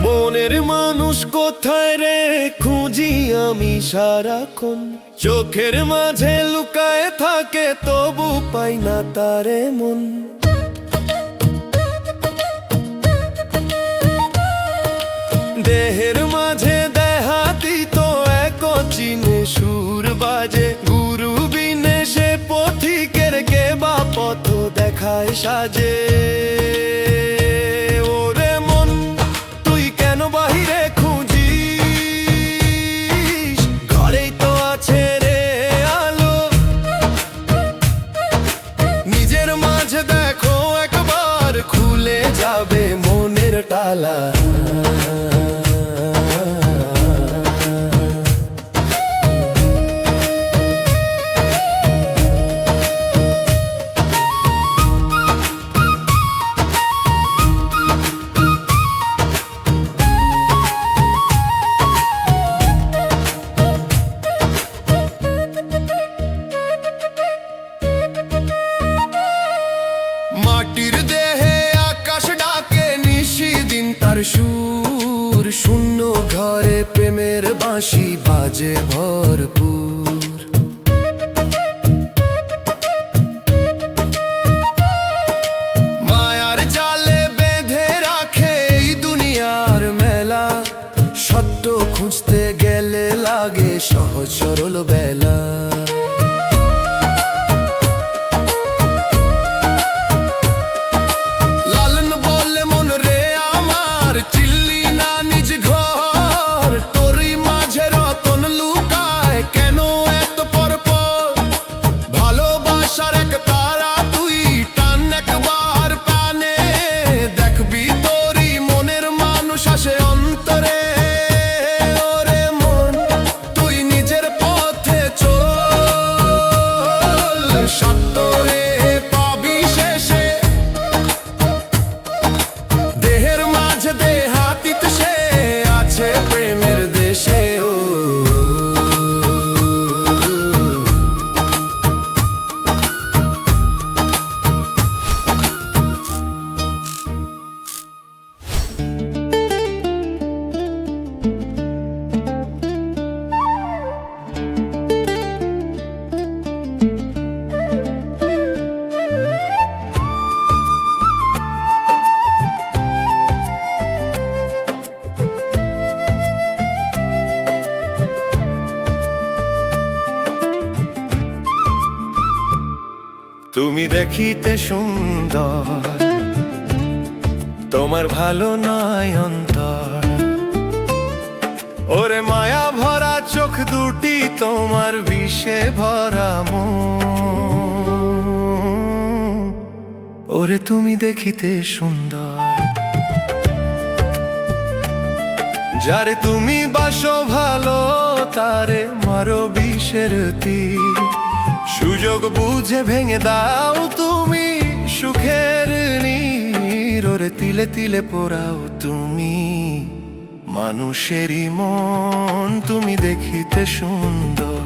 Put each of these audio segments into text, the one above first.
মনের মানুষ কোথায় রে খুঁজি আমি সারাক্ষণ, চোখের মাঝে লুকায় থাকে তবু পাই না তারে মন। দেহের মাঝে দেহাতি তো এক চিনে সুর বাজে, গুরু বিনে সে পথিকের কে বা পথ দেখায় সাজে। বাহিরে খুঁজিস ঘরেই তো আছে রে আলো, নিজের মাঝে দেখো একবার খুলে যাবে মনের তালা। মাটির দেহে আকাশ ডাকে নিশিদিন তার সুর, শূন্য ঘরে প্রেমের বাঁশি বাজে ভরপুর। মায়ার জালে বেঁধে রাখে এই দুনিয়ার মেলা, সত্য খুঁজতে গেলে লাগে সহজ সরল বেলা। তুমি দেখিতে সুন্দর, তোমার ভালো নয় অন্তর, ওরে মায়া ভরা চোখ দুটি তোমার বিষে ভরা মন। ওরে তুমি দেখিতে সুন্দর, যারে তুমি বাসো ভালো তারে মারো বিষের তীর। সুযোগ বুঝে ভেঙে দাও তুমি সুখের নীর, ওরে তিলে তিলে পোড়াও তুমি মানুষেরই মন। তুমি দেখিতে সুন্দর,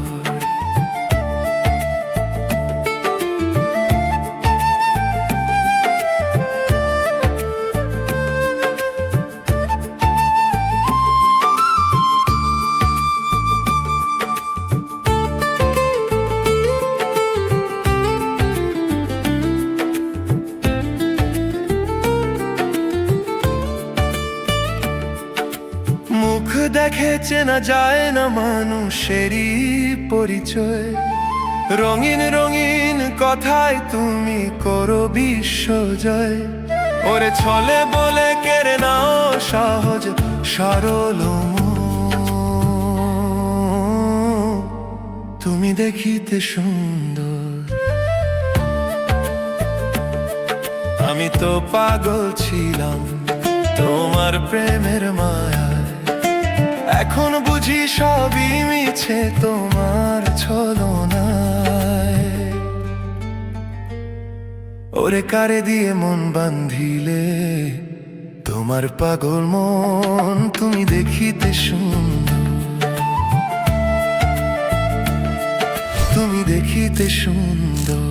দেখে চেনা যায় না মানুষেরই পরিচয়, রঙিন রঙিন কথায় তুমি করো বিশ্বজয়। ওরে ছলে বলে কেড়ে নাও সহজ সরল মন। তুমি দেখিতে সুন্দর, আমি তো পাগল ছিলাম তোমার প্রেমের মায়া, এখন বুঝি সবই মিছে তোমার ছলনায়। ওরে কারে দিয়ে মন বান্ধিলে, তোমার পাগল মন তুমি দেখিতে সুন্দর, তুমি দেখিতে সুন্দর।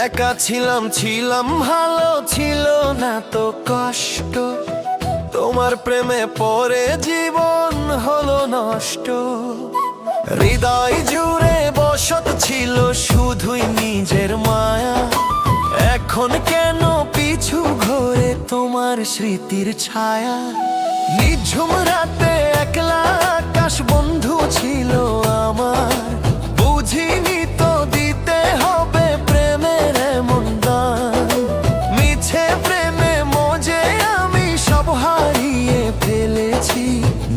একা ছিলাম ছিলাম ভালো, ছিল না তো কষ্ট, তোমার প্রেমে পড়ে জীবন হলো নষ্ট। হৃদয় জুড়ে বসত ছিল শুধুই নিজের মায়া, এখন কেন পিছু ঘোরে তোমার স্মৃতির ছায়া। নিঝুম রাতে একলা আকাশ বন্ধু ছিল আমার, বুঝিনি তো দিতে হবে প্রেমের এমন দান। মিছে প্রেমে মজে আমি সব হারিয়ে ফেলেছি,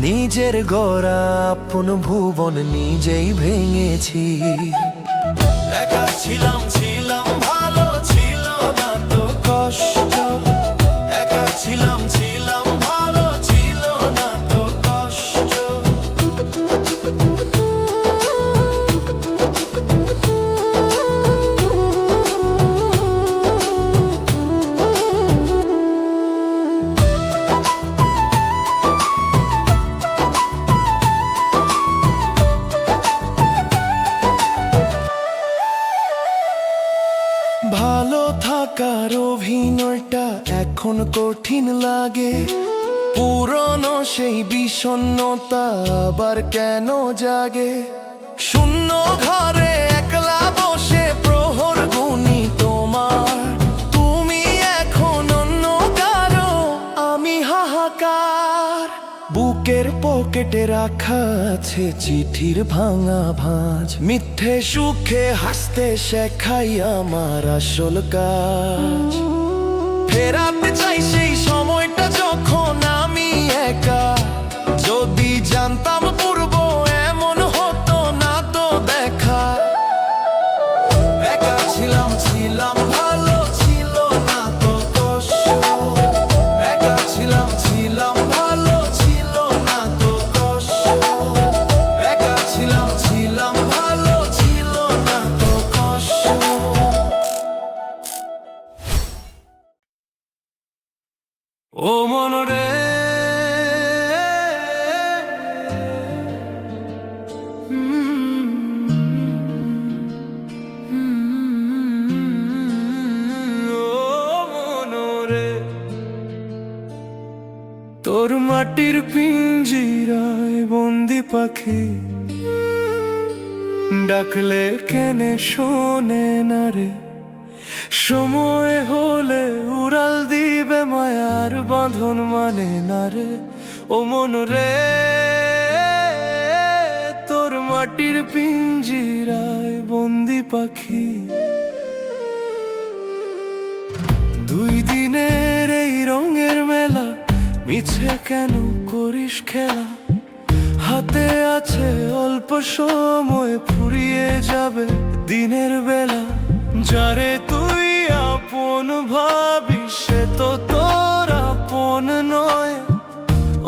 নিজের গড়া আপন ভুবন নিজেই ভেঙেছি। একা ছিলাম ছিলাম ভালো, ছিল না তো কষ্ট, একা ছিলাম ছিলাম ভালো, ছিল না তো কষ্ট। ভালো থাকার অভিনয়টা এখন কঠিন লাগে, পুরনো সেই বিষণ্ণতা আবার কেন জাগে। শূন্য ঘরে একলা বসে প্রহর গুনি তোমার, তুমি এখন অন্য কারো, আমি হাহাকার। বুকের পকেটে রাখা আছে চিঠির ভাঙা ভাঁজ, মিথ্যে সুখে হাসতে শেখাই আমার আসল কাজ। ফেরাতে চাই সেই সময়টা যখন আমি একা, যদি জানতাম পূর্ব এমন হতো না তো দেখা। একা ছিলাম ছিলাম ভালো, ছিল না তো কষ্ট, একা ছিলাম ছিলাম ভালো, ছিল না তো কষ্ট, একা ছিলাম ছিলাম ভালো, ছিল না তো কষ্ট। ও মন রে, তোর মাটির পিঞ্জিরায় বন্দি পাখি, ডাকলে কেনে শোনে না রে। সময় হলে উড়াল দিবে মায়ার বাঁধন মানে না রে। ও মন রে, তোর মাটির পিঞ্জিরায় বন্দি পাখি, দুই দিনের এই রঙের মেলা, মিছে কেন করিস খেলা। হাতে আছে অল্প সময়, ফুরিয়ে যাবে দিনের বেলা। যারে তুই আপন ভাবিস সে তো তোর আপন নয়,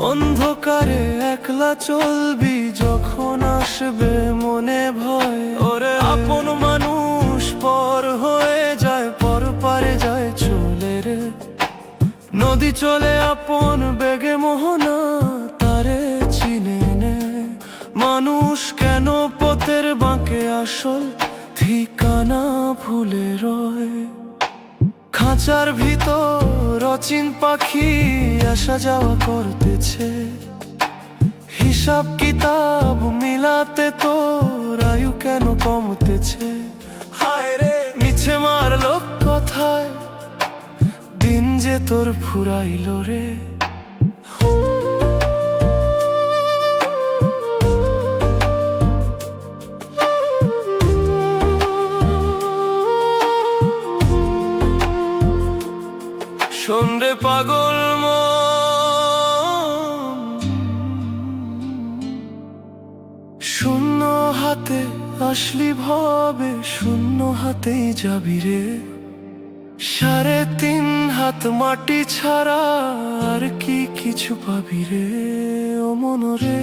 অন্ধকারে একলা চলবি যখন আসবে মনে ভয়। ওরে আপন মানুষ পর হয়ে যায়, পর পারে যায় চলে রে। নদী চলে আপন বেগে মোহনা, তারে চিনে নে। মানুষ কেন পথের বাঁকে আসল ঠিকানা ভুলে রয়। খাঁচার ভিতর অচিন পাখি আসা যাওয়া করতেছে, হিসাব কিতাব মিলাতে তোর আয়ু কেন কমতেছে। হায় রে মিছে মারলো কথায়, দিন যে তোর ফুরাইল রে। শোন রে পাগল মন, শূন্য হাতে আসলি ভবে শূন্য হাতেই যাবি রে। 3.5 হাত মাটি ছাড়া আর কি কিছু পাবি রে। ও মনরে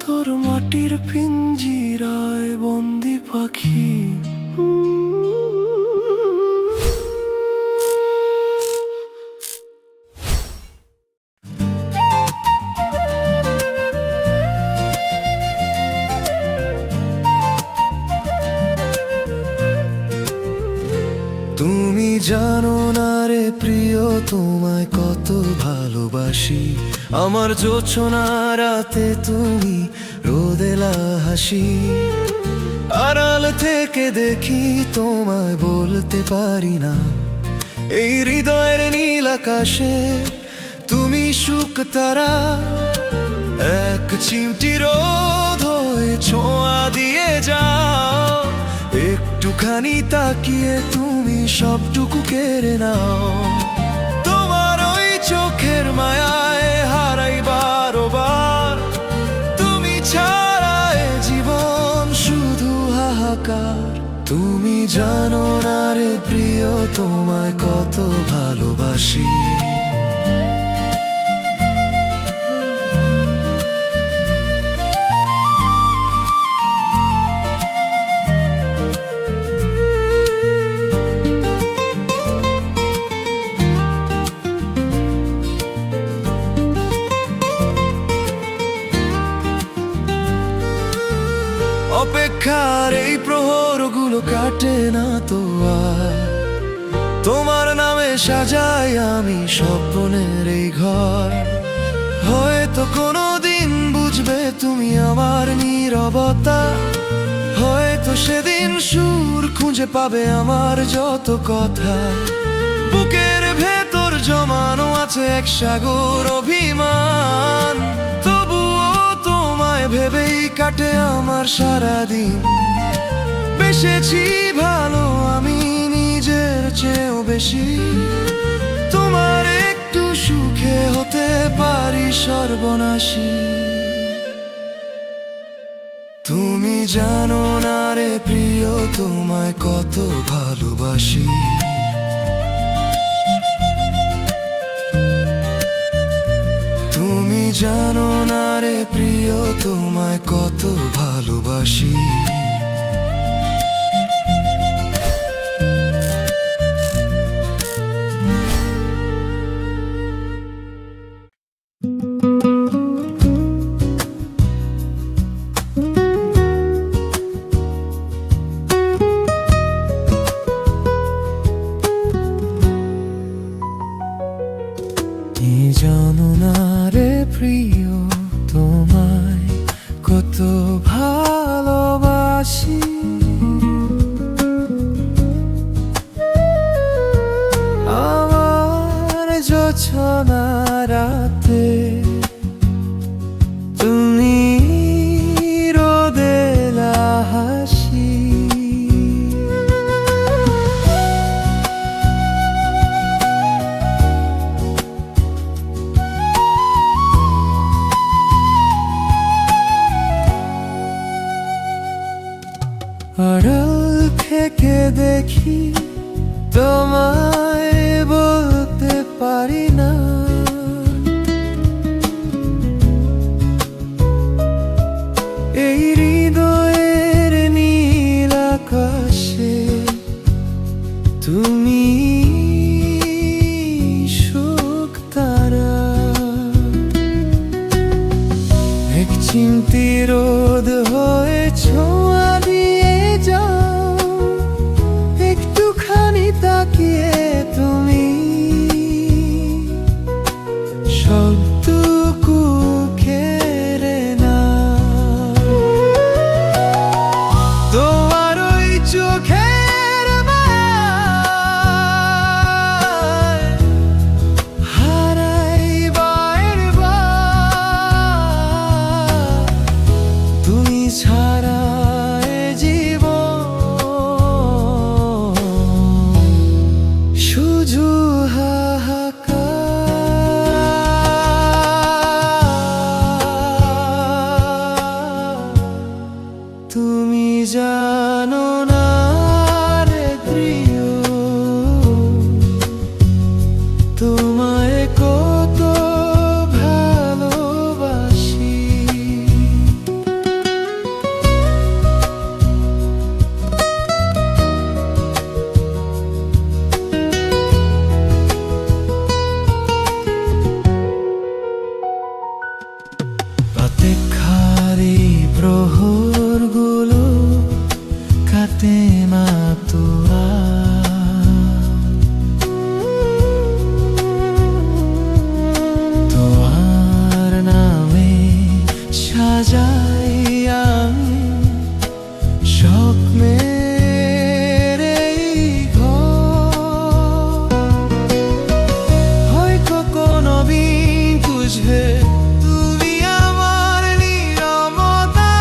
তোর মাটির পিঞ্জিরায় বন্দি পাখি। তুমি জানো না রে প্রিয় তোমায় কত ভালোবাসি। আমার জোছনা রাতে তুমি রোদেলা হাসি। আড়াল থেকে দেখি তোমায় বলতে পারি না। এই হৃদয়ের নীল আকাশে তুমি সুখ তারা। এক চিমটি রোদ হয়ে ছোঁয়া দিয়ে যাও। একটুখানি তাকিয়ে তুমি সবটুকু কেড়ে নাও। তোমার ওই চোখের মায়ায় হারাই বারবার। তুমি ছাড়া এ জীবন শুধু হাহাকার। তুমি জানো না রে প্রিয় তোমায় কত ভালোবাসি। অপেক্ষার এই প্রহরগুলো কাটে না তো আর। তোমার নামে সাজাই আমি স্বপ্নের এই ঘর। হয়তো কোনোদিন বুঝবে তুমি আমার নীরবতা। হয়তো সেদিন সুর খুঁজে পাবে আমার যত কথা। বুকের ভেতর জমানো আছে এক সাগর অভিমান। ভেবেই কাটে আমার সারাদিন। বেসেছি ভালো আমি নিজের চেয়েও বেশি। তোমার একটু সুখে হতে পারি সর্বনাশী। তুমি জানো না রে প্রিয় তোমায় কত ভালোবাসি। তুমি জানো না রে প্রিয় তোমায় কত ভালোবাসি। জানো না রে প্রিয় তোমায় কত ভালোবাসি। আমার জোছনা রাতে তুমি রোদেলা হাসি। আড়াল থেকে দেখি তোমায় বলতে পারি না। এই হৃদয়ের নীল আকাশে তুমি সুখ তারা। এক চিমটি রোদ হয়ে ছোঁয়া দিয়ে যাও। একটুখানি তাকিয়ে তুমি সবটুকু কেড়ে নাও। তোমার ওই চোখের মায়ায় হারাই বারবার। তুমি ছাড়া প্রহরগুলো কাটে না তো তোমার নামে সাজাই আমি স্বপ্নের এই ঘর। হয়তো কোনোদিন বুঝবে তুমি আমার নীরবতা,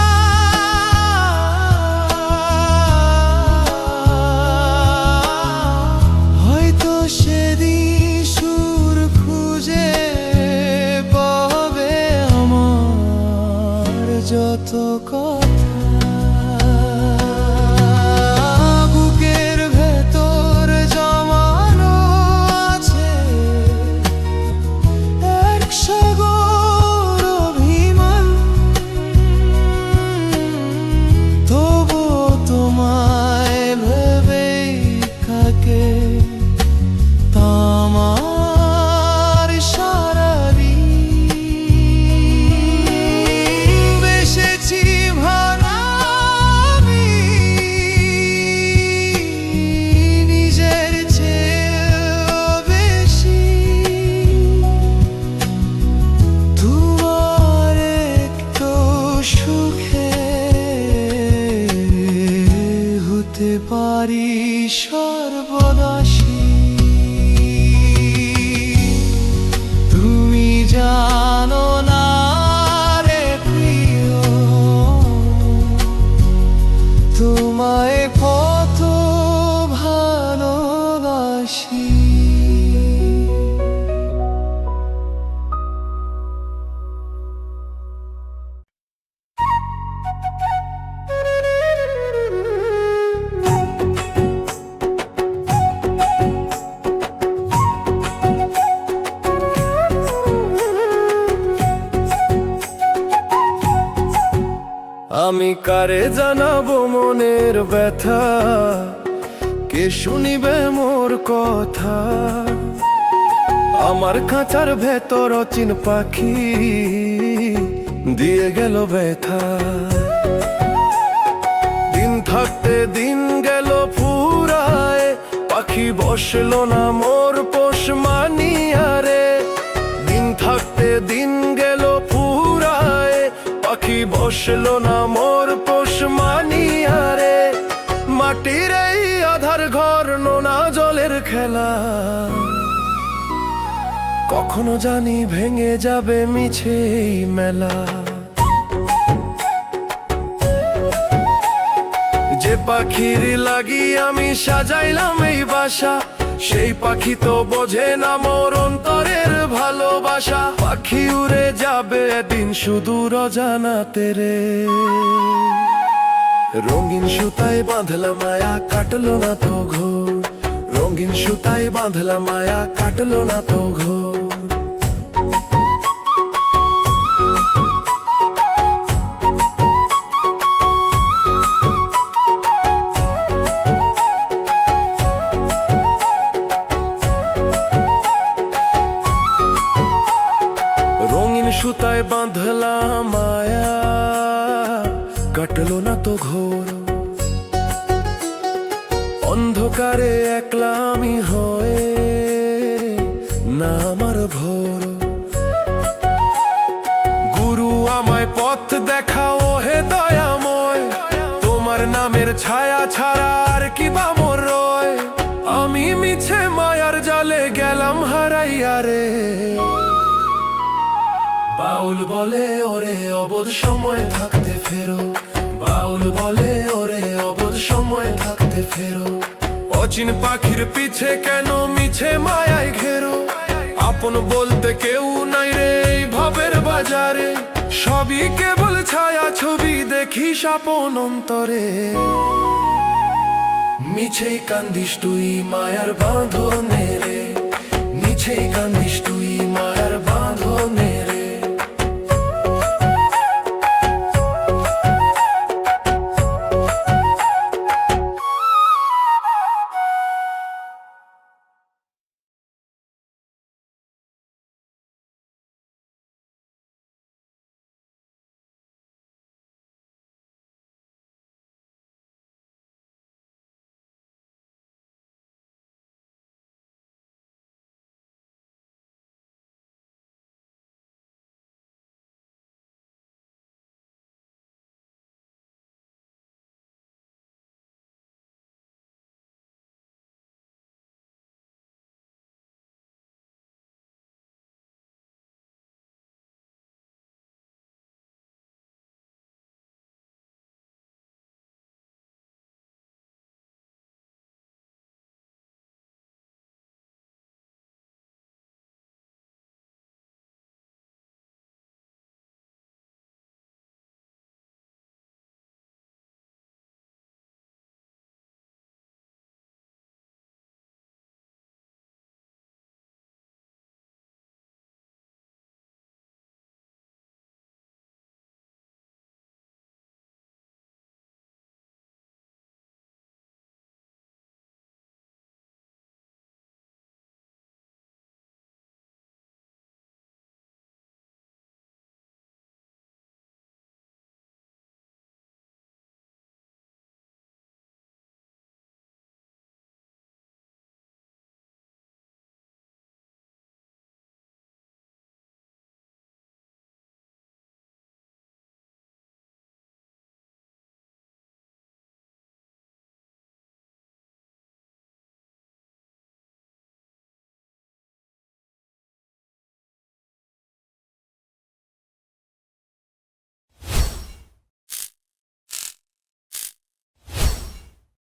হয়তো সেদিন সুর খুঁজে পাবে আমার যত বুকের ভেতর জমানো আছে এক সাগর অভিমান, তবুও তোমায় ভেবেই কাকে আমার সারাদিন বেসেছি ভাড়া আমি নিজের চেয়েও বেশি। তোমার একটু সুখে হতে পারি সর্বনাশী। তুমি জানো না রে প্রিয়, তোমায় কত ভালোবাসি। আমি কারে জানাবো মনের ব্যথা, কে শুনিবে মোর কথা। আমার খাঁচার ভেতর অচিন পাখি দিয়ে গেল ব্যথা। দিন থাকতে দিন গেল ফুরায়, পাখি বসলো না মোর পোষ মানিয়ারে। দিন থাকতে দিন গেল ফুরায়, পাখি বসলো না মোর পোষ মানিয়ারে। মাটির এই আধার ঘর নোনা জলের খেলা, কখনো জানি ভেঙে যাবে মিছে এই মেলা। যে পাখির লাগি আমি সাজাইলাম এই বাসা, সেই পাখি তো বোঝে না মোর অন্তরের ভালোবাসা। পাখি উড়ে যাবে একদিন সুদূর অজানাতে রে। রঙিন সুতায় বাঁধলাম মায়া, কাটলো না তো ঘোর। রঙিন সুতায় বাঁধলাম মায়া, কাটলো না তো ঘোর। সুতায় বাঁধলাম মায়া, কাটলো না তো ঘোর। অন্ধকারে একলা আমি হয়ে না আমার ভোর। গুরু আমায় পথ দেখাও হে দয়াময়, তোমার নামের ছায়া ছাড়া আর কি বা মোর রয়। আমি মিছে মায়ার জালে গেলাম হারাইয়া রে। বাউল বলে ওরে অবোধ সময় থাকতে ফেরো, বাউল বলে ওরে অবোধ সময় থাকতে ফেরো। অচিন পাখির পিছে কেন মিছে মায়ায় ঘেরো। আপন বলতে কেউ নাই রে এই ভাবের বাজারে। সবই কেবল ছায়া ছবি দেখিস আপন অন্তরে। মিছেই কান্দিস তুই মায়ার বাঁধনে রে, মিছেই কান্দিস তুই মায়ার বাঁধনে।